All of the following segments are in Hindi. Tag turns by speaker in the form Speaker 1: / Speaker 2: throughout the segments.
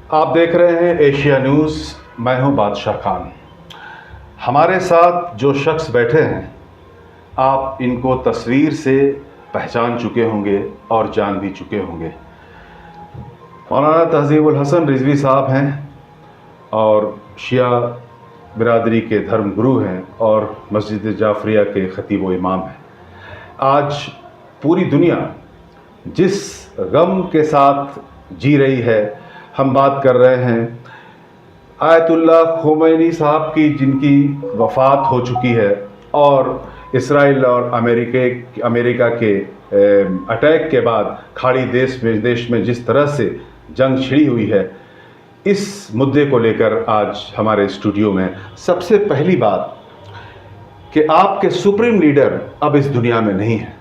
Speaker 1: आप देख रहे हैं एशिया न्यूज़। मैं हूं बादशाह खान। हमारे साथ जो शख्स बैठे हैं, आप इनको तस्वीर से पहचान चुके होंगे और जान भी चुके होंगे। मौलाना तहज़ीबुल हसन रिजवी साहब हैं और शिया बिरादरी के धर्म गुरु हैं और मस्जिद जाफरिया के खतीब व इमाम हैं। आज पूरी दुनिया जिस गम के साथ जी रही है, हम बात कर रहे हैं आयतुल्लाह खोमैनी साहब की, जिनकी वफ़ात हो चुकी है और इसराइल और अमेरिका के अटैक के बाद खाड़ी देश में जिस तरह से जंग छिड़ी हुई है, इस मुद्दे को लेकर आज हमारे स्टूडियो में सबसे पहली बात कि आपके सुप्रीम लीडर अब इस दुनिया में नहीं है।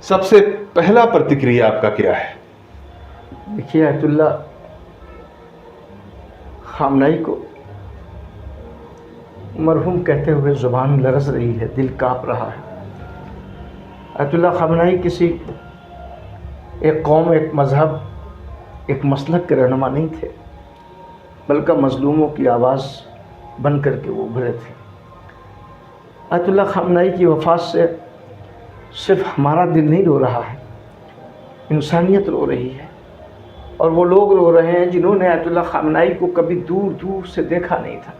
Speaker 1: सबसे पहला प्रतिक्रिया आपका क्या है?
Speaker 2: देखिए, आयतुल्लाह खामनाई को मरहूम कहते हुए ज़ुबान लरज़ रही है, दिल काँप रहा है। आयतुल्लाह खामनाई किसी एक कौम, एक मज़हब, एक मसलक के रहनुमा नहीं थे, बल्कि मज़लूमों की आवाज़ बन कर के वो उभरे थे। आयतुल्लाह खामनाई की वफ़ात से सिर्फ हमारा दिल नहीं रो रहा है, इंसानियत रो रही है। और वो लोग रो रहे हैं जिन्होंने आयतुल्लाह खामनाई को कभी दूर दूर से देखा नहीं था।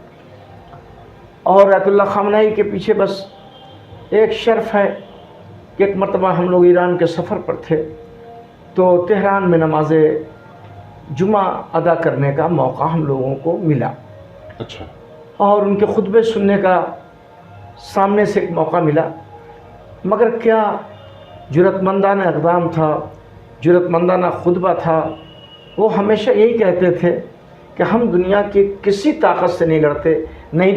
Speaker 2: और आयतुल्लाह खामनाई के पीछे बस एक शर्फ है कि एक मरतबा हम लोग ईरान के सफ़र पर थे तो तेहरान में नमाज जुमा अदा करने का मौका हम लोगों को मिला।
Speaker 1: अच्छा।
Speaker 2: और उनके खुतबे सुनने का सामने से एक मौका मिला। मगर क्या जुरतमंदाना इक़दाम था, जुरतमंदाना खुतबा था। वो हमेशा यही कहते थे कि हम दुनिया की किसी ताकत से नहीं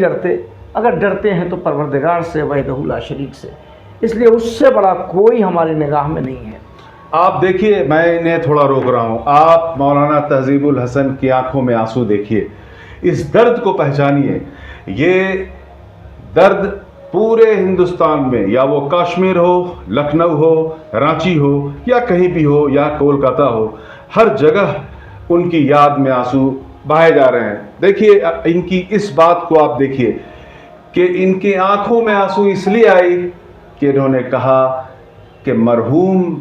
Speaker 2: डरते, अगर डरते हैं तो परवरदिगार से, वहदहू ला शरीक से। इसलिए उससे बड़ा कोई हमारी निगाह में नहीं है।
Speaker 1: आप देखिए, मैं इन्हें थोड़ा रोक रहा हूँ। आप मौलाना तहज़ीबुल हसन की आंखों में आंसू देखिए, इस दर्द को पहचानिए। ये दर्द पूरे हिंदुस्तान में, या वो कश्मीर हो, लखनऊ हो, रांची हो, या कहीं भी हो, या कोलकाता हो, हर जगह उनकी याद में आंसू बहाए जा रहे हैं। देखिए, इनकी इस बात को आप देखिए कि इनकी आंखों में आंसू इसलिए आई कि इन्होंने कहा कि मरहूम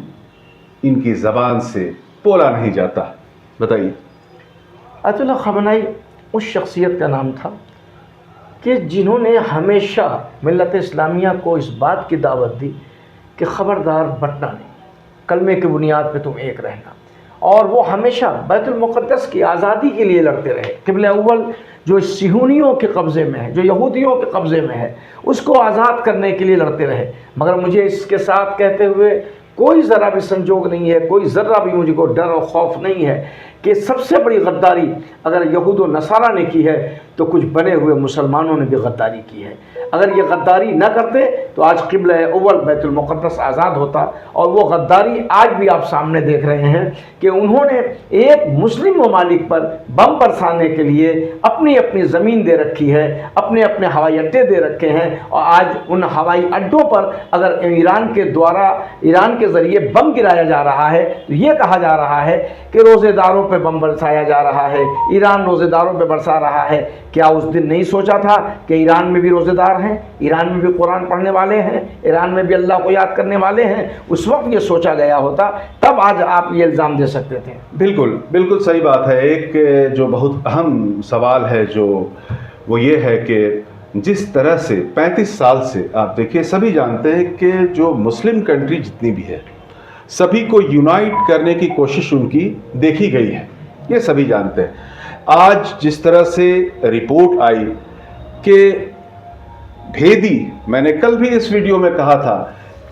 Speaker 1: इनकी ज़बान से बोला नहीं जाता। बताइए।
Speaker 2: आयतुल्लाह खामनाई उस शख्सियत का नाम था कि जिन्होंने हमेशा मिल्लत इस्लामिया को इस बात की दावत दी कि ख़बरदार बंटना नहीं, कलमे की बुनियाद पे तुम एक रहना। और वो हमेशा बैतुल मुक़द्दस की आज़ादी के लिए लड़ते रहे। क़िबला अव्वल जो सिहूनियों के कब्ज़े में है, जो यहूदियों के कब्ज़े में है, उसको आज़ाद करने के लिए लड़ते रहे। मगर मुझे इसके साथ कहते हुए कोई ज़रा भी संजोग नहीं है, कोई ज़रा भी मुझको डर और खौफ नहीं है कि सबसे बड़ी गद्दारी अगर यहूद व नसारा ने की है तो कुछ बने हुए मुसलमानों ने भी गद्दारी की है। अगर ये गद्दारी न करते तो आज क़िबला अव्वल बैतुल मुक़द्दस आज़ाद होता। और वो गद्दारी आज भी आप सामने देख रहे हैं कि उन्होंने एक मुस्लिम ममालिक पर बम बरसाने के लिए अपनी अपनी ज़मीन दे रखी है, अपने अपने हवाई अड्डे दे रखे हैं। और आज उन हवाई अड्डों पर अगर ईरान के ज़रिए बम गिराया जा रहा है तो ये कहा जा रहा है कि रोज़ेदारों पे बम बरसाया जा रहा है, ईरान रोज़ेदारों पे बरसा रहा है। क्या उस दिन नहीं सोचा था कि ईरान में भी रोज़ेदार हैं, ईरान में भी कुरान पढ़ने वाले हैं, ईरान में भी अल्लाह को याद करने वाले हैं? उस वक्त ये सोचा गया होता, तब आज आप ये इल्ज़ाम दे सकते थे।
Speaker 1: बिल्कुल बिल्कुल सही बात है। एक जो बहुत अहम सवाल है जो वो ये है कि जिस तरह से 35 साल से आप देखिए, सभी जानते हैं कि जो मुस्लिम कंट्री जितनी भी है, सभी को यूनाइट करने की कोशिश उनकी देखी गई है, ये सभी जानते हैं। आज जिस तरह से रिपोर्ट आई कि भेदी, मैंने कल भी इस वीडियो में कहा था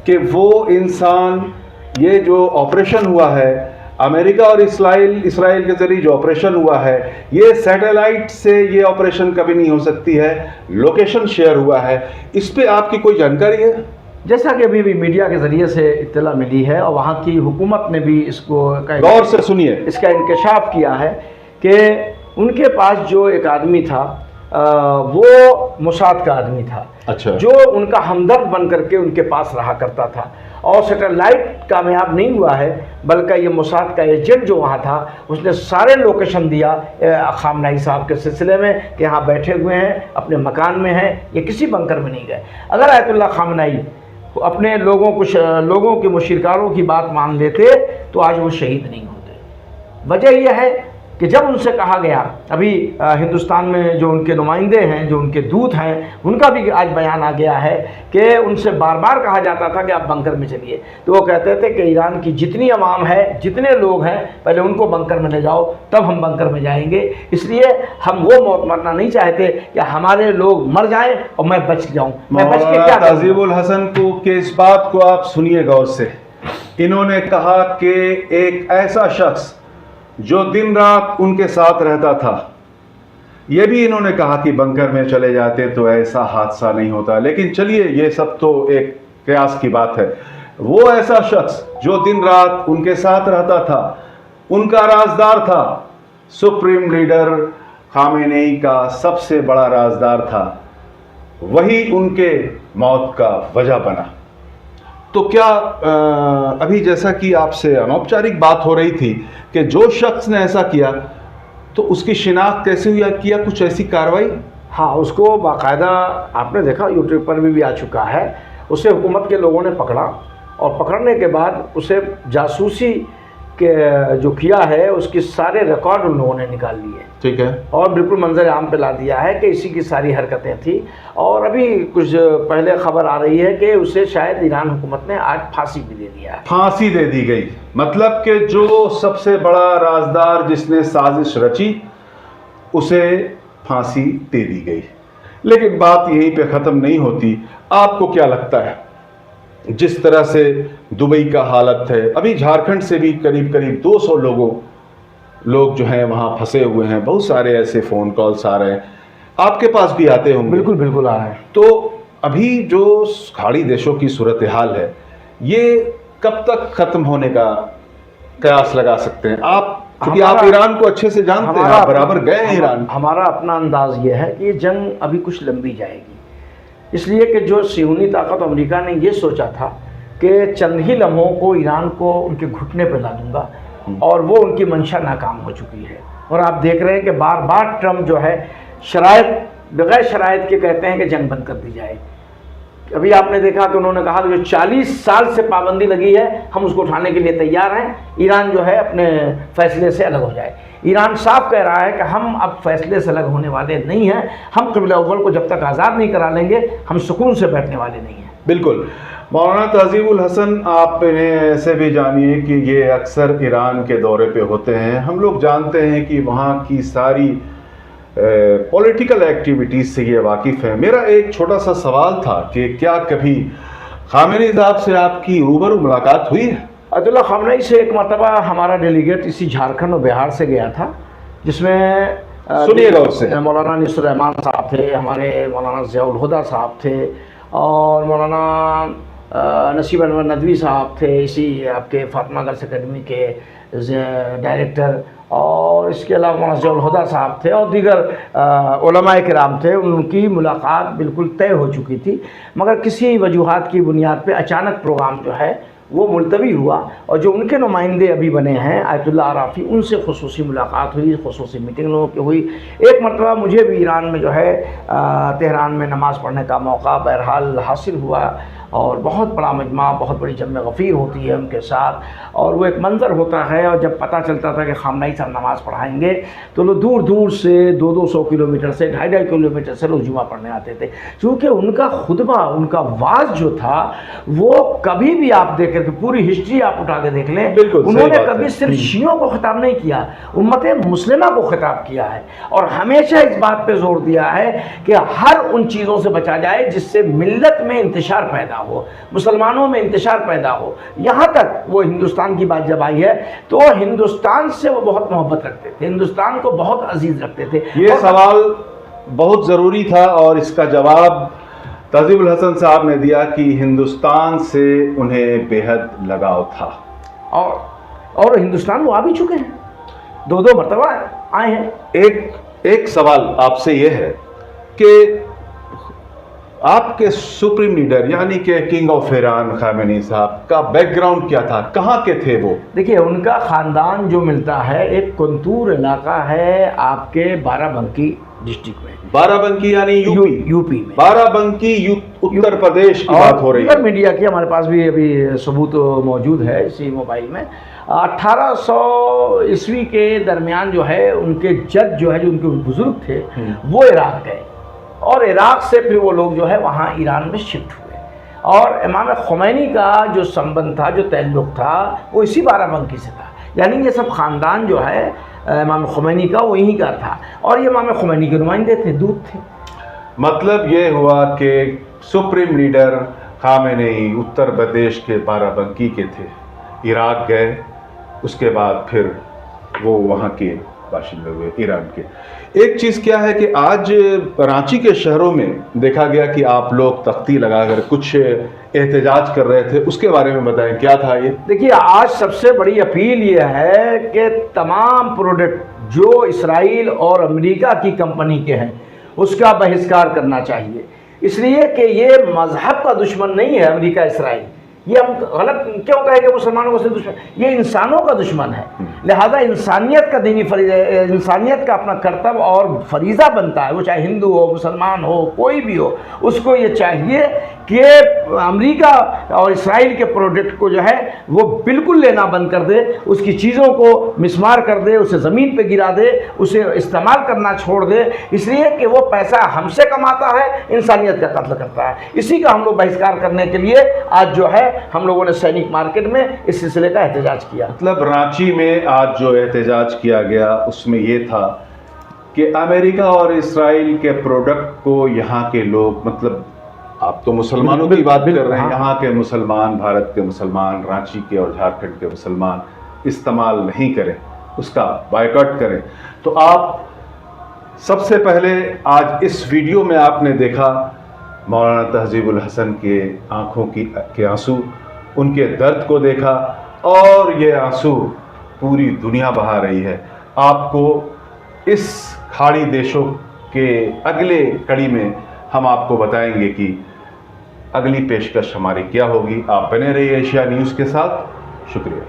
Speaker 1: कि वो इंसान, ये जो ऑपरेशन हुआ है अमेरिका और इसराइल के जरिए जो ऑपरेशन हुआ है, ये सैटेलाइट से ये ऑपरेशन कभी नहीं हो सकती है, लोकेशन शेयर हुआ है। इस पे आपकी कोई जानकारी है?
Speaker 2: जैसा कि अभी भी मीडिया के ज़रिए से इत्तला मिली है और वहाँ की हुकूमत ने भी इसको
Speaker 1: गौर से सुनिए,
Speaker 2: इसका इंकशाफ किया है कि उनके पास जो एक आदमी था वो मोसाद का आदमी था।
Speaker 1: अच्छा।
Speaker 2: जो उनका हमदर्द बन करके उनके पास रहा करता था और सैटेलाइट कामयाब नहीं हुआ है, बल्कि ये मोसाद का एजेंट जो वहाँ था उसने सारे लोकेशन दिया खामनेई साहब के सिलसिले में कि यहाँ बैठे हुए हैं, अपने मकान में हैं, ये किसी बंकर में नहीं गए। अगर आयतुल्लाह खामनेई अपने लोगों के मुशरिकारों की बात मान लेते तो आज वो शहीद नहीं होते। वजह यह है कि जब उनसे कहा गया, अभी हिंदुस्तान में जो उनके नुमाइंदे हैं, जो उनके दूत हैं, उनका भी आज बयान आ गया है कि उनसे बार बार कहा जाता था कि आप बंकर में चलिए, तो वो कहते थे कि ईरान की जितनी अवाम है, जितने लोग हैं, पहले उनको बंकर में ले जाओ, तब हम बंकर में जाएंगे। इसलिए हम वो मौत मरना नहीं चाहते कि हमारे लोग मर जाएं और मैं बच जाऊं। मैं बच के क्या करूं?
Speaker 1: ताजीबुल हसन को के इस बात को आप सुनिए गौर से। इन्होंने कहा कि एक ऐसा शख्स जो दिन रात उनके साथ रहता था, ये भी इन्होंने कहा कि बंकर में चले जाते तो ऐसा हादसा नहीं होता। लेकिन चलिए, ये सब तो एक कयास की बात है। वो ऐसा शख्स जो दिन रात उनके साथ रहता था, उनका राजदार था, सुप्रीम लीडर खामेनेई का सबसे बड़ा राजदार था, वही उनके मौत का वजह बना। तो क्या अभी जैसा कि आपसे अनौपचारिक बात हो रही थी कि जो शख्स ने ऐसा किया, तो उसकी शिनाख्त कैसे हुई, किया कुछ ऐसी कार्रवाई?
Speaker 2: हाँ, उसको बाकायदा आपने देखा यूट्यूब पर भी आ चुका है। उसे हुकूमत के लोगों ने पकड़ा और पकड़ने के बाद उसे जासूसी के जो किया है उसके सारे रिकॉर्ड उन लोगों ने निकाल लिए।
Speaker 1: ठीक है।
Speaker 2: और बिल्कुल मंजर आम पे ला दिया है कि इसी की सारी हरकतें थी। और अभी कुछ पहले खबर आ रही है कि उसे शायद ईरान हुकूमत ने आज फांसी भी दे दिया है।
Speaker 1: फांसी दे दी गई, मतलब कि जो सबसे बड़ा राजदार जिसने साजिश रची, उसे फांसी दे दी गई। लेकिन बात यहीं पे ख़त्म नहीं होती। आपको क्या लगता है, जिस तरह से दुबई का हालत है, अभी झारखंड से भी करीब करीब 200 लोग जो हैं वहाँ फंसे हुए हैं, बहुत सारे ऐसे फ़ोन कॉल्स आ रहे हैं, आपके पास भी आते होंगे?
Speaker 2: बिल्कुल बिल्कुल आ रहे हैं।
Speaker 1: तो अभी जो खाड़ी देशों की सूरत हाल है, ये कब तक ख़त्म होने का कयास लगा सकते हैं आप? क्योंकि आप ईरान को अच्छे से जानते हैं, आप बराबर गए हैं ईरान।
Speaker 2: हमारा अपना अंदाज़ ये है कि ये जंग अभी कुछ लंबी जाएगी, इसलिए कि जो सियूनी ताकत अमेरिका ने ये सोचा था कि चंद ही लम्हों को ईरान को उनके घुटने पर ला दूंगा, और वो उनकी मंशा नाकाम हो चुकी है। और आप देख रहे हैं कि बार बार ट्रम्प जो है बगैर शराइत के कहते हैं कि जंग बंद कर दी जाए। अभी आपने देखा कि उन्होंने कहा कि जो 40 साल से पाबंदी लगी है, हम उसको उठाने के लिए तैयार हैं, ईरान जो है अपने फैसले से अलग हो जाए। ईरान साफ कह रहा है कि हम अब फैसले से अलग होने वाले नहीं हैं, हम क़िबला अव्वल को जब तक आज़ाद नहीं करा लेंगे, हम सुकून से बैठने वाले नहीं हैं।
Speaker 1: बिल्कुल। मौलाना ताजीबुल हसन, आप इन्हें ऐसे भी जानिए कि ये अक्सर ईरान के दौरे पे होते हैं। हम लोग जानते हैं कि वहाँ की सारी पॉलिटिकल एक्टिविटीज़ से ये वाकिफ़ है। मेरा एक छोटा सा सवाल था कि क्या कभी खामेनी साहब से आपकी रूबरू मुलाकात हुई है?
Speaker 2: अयतुल्लाह खामनेई से एक मरतबा हमारा डेलीगेट इसी झारखंड और बिहार से गया था, जिसमें
Speaker 1: सुनिएगा उससे।
Speaker 2: मौलाना निसर रहमान साहब थे, हमारे मौलाना ज़ियाउल हुदा साहब थे, और मौलाना नसीब अनवर नदवी साहब थे, इसी आपके फातिमा गर्ल्स अकेडमी के डायरेक्टर, और इसके अलावा मौलाना ज़ियाउल हुदा साहब थे और दीगर उलमाए किराम थे। उनकी मुलाकात बिल्कुल तय हो चुकी थी, मगर किसी वजूहात की बुनियाद पे अचानक प्रोग्राम जो है वो मुलतवी हुआ, और जो उनके नुमाइंदे अभी बने हैं आयतुल्लाह आराफी, उनसे खुसूसी मुलाकात हुई, खुसूसी मीटिंग लोगों की हुई। एक मरतबा मुझे भी ईरान में जो है तेहरान में नमाज़ पढ़ने का मौका बहरहाल हासिल हुआ, और बहुत बड़ा मजमा, बहुत बड़ी जम्मे गफ़ीर होती है उनके साथ, और वो एक मंज़र होता है। और जब पता चलता था कि खामनेई साहब नमाज़ पढ़ाएंगे, तो लोग दूर दूर से 200-200 किलोमीटर से 250 किलोमीटर से लोग जुमा पढ़ने आते थे, क्योंकि उनका खुतबा, उनका वाज जो था, वो कभी भी आप देख करके पूरी हिस्ट्री आप उठा के देख लें, उन्होंने कभी सिर्फ शियों को खिताब नहीं किया, उम्मत मुस्लिमा को खिताब किया है, और हमेशा इस बात पर जोर दिया है कि हर उन चीज़ों से बचा जाए जिससे मिल्लत में इंतशार पैदा हो, मुसलमानों में इंतशार पैदा हो। यहाँ तक वो हिंदुस्तान की बात जब आई है, तो हिंदुस्तान से वो बहुत मोहब्बत रखते थे, हिंदुस्तान को बहुत अजीज रखते थे।
Speaker 1: ये सवाल बहुत ज़रूरी था, और इसका जवाब ताजीबुल हसन साहब ने दिया कि हिंदुस्तान से उन्हें बेहद लगाव था,
Speaker 2: और हिंदुस्तान वो आ भी चुके हैं, 2-2 मरतबा आए हैं।
Speaker 1: एक सवाल आपसे ये है कि आपके सुप्रीम लीडर यानी कि किंग ऑफ ईरान खामेनी साहब का बैकग्राउंड क्या था, कहाँ के थे वो?
Speaker 2: देखिए, उनका ख़ानदान जो मिलता है एक कुंतूर इलाका है आपके बाराबंकी डिस्ट्रिक्ट में।
Speaker 1: बाराबंकी यानी
Speaker 2: यूपी में।
Speaker 1: बाराबंकी उत्तर प्रदेश की बात हो रही है।
Speaker 2: मीडिया की हमारे पास भी अभी सबूत मौजूद है इसी मोबाइल में। 1800 ईस्वी के दरमियान जो है उनके जद जो है, जो उनके बुजुर्ग थे, वो इराक गए और इराक से फिर वो लोग जो है वहाँ ईरान में शिफ्ट हुए। और इमाम खुमैनी का जो संबंध था, जो ताल्लुक़ था, वो इसी बाराबंकी से था। यानी ये सब ख़ानदान जो है इमाम खुमैनी का वो यहीं का था और ये इमाम खुमैनी के नुमाइंदे थे, दूत थे।
Speaker 1: मतलब ये हुआ कि supreme leader Khamenei Uttar Pradesh के बाराबंकी के थे, इराक गए, उसके बाद फिर वो वहाँ के बाशिंदे हुए ईरान के। एक चीज़ क्या है कि आज रांची के शहरों में देखा गया कि आप लोग तख्ती लगाकर कुछ एहतजाज कर रहे थे, उसके बारे में बताएं, क्या था ये?
Speaker 2: देखिए, आज सबसे बड़ी अपील ये है कि तमाम प्रोडक्ट जो इसराइल और अमेरिका की कंपनी के हैं उसका बहिष्कार करना चाहिए। इसलिए कि ये मज़हब का दुश्मन नहीं है अमेरिका इसराइल, ये हम गलत क्यों कहें कि मुसलमानों से दुश्मन, ये इंसानों का दुश्मन है। लिहाजा इंसानियत का दीनी इंसानियत का अपना कर्तव्य और फरीज़ा बनता है, वो चाहे हिंदू हो, मुसलमान हो, कोई भी हो, उसको ये चाहिए कि अमेरिका और इसराइल के प्रोडक्ट को जो है वो बिल्कुल लेना बंद कर दे, उसकी चीज़ों को मिसमार कर दे, उसे ज़मीन पे गिरा दे, उसे इस्तेमाल करना छोड़ दे, इसलिए कि वो पैसा हमसे कमाता है, इंसानियत का कत्ल करता है। इसी का हम लोग बहिष्कार करने के लिए आज जो है हम लोगों ने सैनिक मार्केट में इस सिलसिले का एहतजाज किया।
Speaker 1: मतलब रांची में आज जो एहतजाज किया गया उसमें ये था कि अमेरिका और इसराइल के प्रोडक्ट को यहाँ के लोग, मतलब आप तो मुसलमानों की बात कर रहे हैं, यहाँ के मुसलमान, भारत के मुसलमान, रांची के और झारखंड के मुसलमान इस्तेमाल नहीं करें, उसका बायकॉट करें। तो आप सबसे पहले आज इस वीडियो में आपने देखा मौलाना तहजीबुल हसन के आँखों के आंसू, उनके दर्द को देखा, और ये आंसू पूरी दुनिया बहा रही है। आपको इस खाड़ी देशों के अगले कड़ी में हम आपको बताएंगे कि अगली पेशकश हमारी क्या होगी। आप बने रहिए एशिया न्यूज़ के साथ। शुक्रिया।